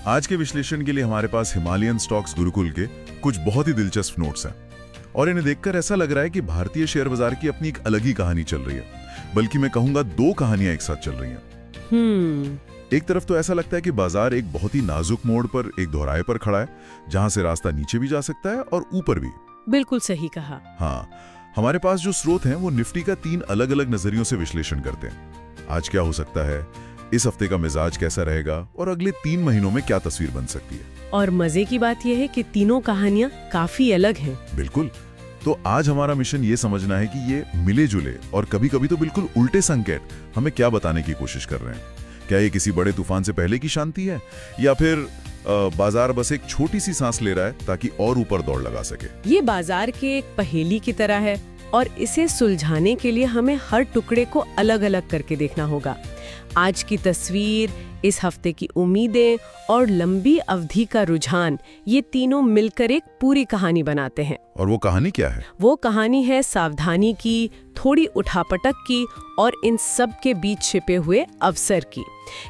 आज के विश्लेषण के लिए हमारे पास हिमालयन स्टॉक्स गुरुकुल के कुछ बहुत ही दिलचस्प नोट्स हैं और इन्हें देखकर ऐसा लग रहा है कि भारतीय शेयर बाजार की अपनी एक अलग ही कहानी चल रही है, बल्कि मैं कहूंगा दो कहानियां एक साथ चल रही हैं। एक तरफ तो ऐसा लगता है कि बाजार एक बहुत ही नाजुक मोड़ पर, एक दोहराए पर खड़ा है, जहां से रास्ता नीचे भी जा सकता है और ऊपर भी। बिल्कुल सही कहा। हाँ, हमारे पास जो स्रोत हैं वो निफ्टी का 3 अलग-अलग नजरियों से विश्लेषण करते हैं। आज क्या हो सकता है, इस हफ्ते का मिजाज कैसा रहेगा और अगले 3 महीनों में क्या तस्वीर बन सकती है। और मजे की बात यह है कि तीनों कहानियां काफी अलग हैं। बिल्कुल। तो आज हमारा मिशन ये समझना है कि ये मिले जुले और कभी-कभी तो बिल्कुल उल्टे संकेत हमें क्या बताने की कोशिश कर रहे हैं। क्या ये किसी बड़े तूफान से पहले की शांति है, या फिर बाजार बस एक छोटी सी सांस ले रहा है ताकि और ऊपर दौड़ लगा सके। ये बाजार के एक पहेली की तरह है और इसे सुलझाने के लिए हमें हर टुकड़े को अलग अलग करके देखना होगा। आज की तस्वीर, इस हफ्ते की उम्मीदें और लंबी अवधि का रुझान, ये तीनों मिलकर एक पूरी कहानी बनाते हैं। और वो कहानी क्या है? वो कहानी है सावधानी की, थोड़ी उठापटक की और इन सब के बीच छिपे हुए अवसर की।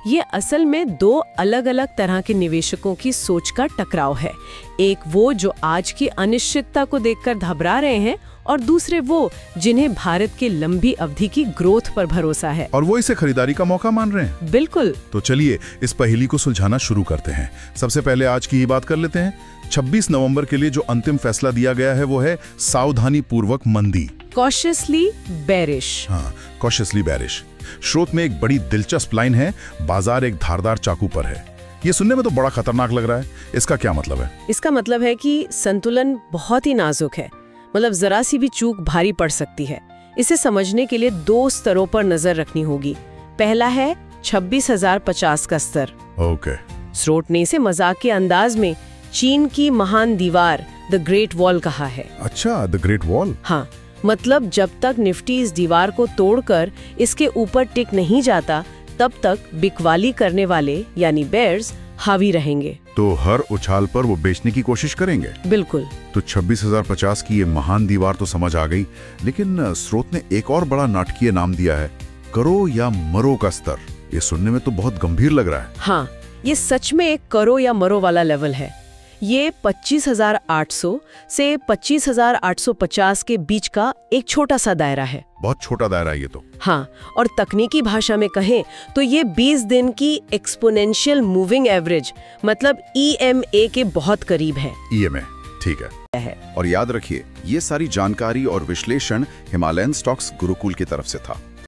ये असल में 2 अलग अलग तरह के निवेशकों की सोच का टकराव है। एक वो जो आज की अनिश्चितता को देखकर घबरा रहे हैं और दूसरे वो जिन्हें भारत के लंबी अवधि की ग्रोथ पर भरोसा है और वो इसे खरीदारी का मौका मान रहे हैं। बिल्कुल। तो चलिए इस पहेली को सुलझाना शुरू करते हैं। सबसे पहले आज की ही बात कर लेते हैं। 26 नवंबर के लिए जो अंतिम फैसला दिया गया है वो है सावधानी पूर्वक मंदी, कॉशियसली बेरिश। हाँ, कॉशियसली बेरिश। स्रोत में एक बड़ी दिलचस्प लाइन है, बाजार एक धारदार चाकू पर है। ये सुनने में तो बड़ा खतरनाक लग रहा है। इसका क्या मतलब है? इसका मतलब है कि संतुलन बहुत ही नाजुक है, मतलब जरा सी भी चूक भारी पड़ सकती है। इसे समझने के लिए 2 स्तरों पर नजर रखनी होगी। पहला है 26,050 का स्तर। ओके। स्रोत ने इसे मजाक के अंदाज में चीन की महान दीवार, द ग्रेट वॉल कहा है। अच्छा, द ग्रेट वॉल। हाँ, मतलब जब तक निफ्टी इस दीवार को तोड़कर इसके ऊपर टिक नहीं जाता, तब तक बिकवाली करने वाले यानी बेयर्स हावी रहेंगे। तो हर उछाल पर वो बेचने की कोशिश करेंगे। बिल्कुल। तो 26,050 की ये महान दीवार तो समझ आ गई, लेकिन स्रोत ने एक और बड़ा नाटकीय नाम दिया है, करो या मरो का स्तर। ये सुनने में तो बहुत गंभीर लग रहा है। हाँ, ये सच में एक करो या मरो वाला लेवल है। ये 25,800 से 25,850 के बीच का एक छोटा सा दायरा है। बहुत छोटा दायरा है ये तो। हाँ, और तकनीकी भाषा में कहें तो ये 20 दिन की एक्सपोनेंशियल मूविंग एवरेज, मतलब EMA के बहुत करीब है। EMA, ठीक है। और याद रखिए, ये सारी जानकारी और विश्लेषण हिमालयन स्टॉक्स गुरुकुल की तरफ से था।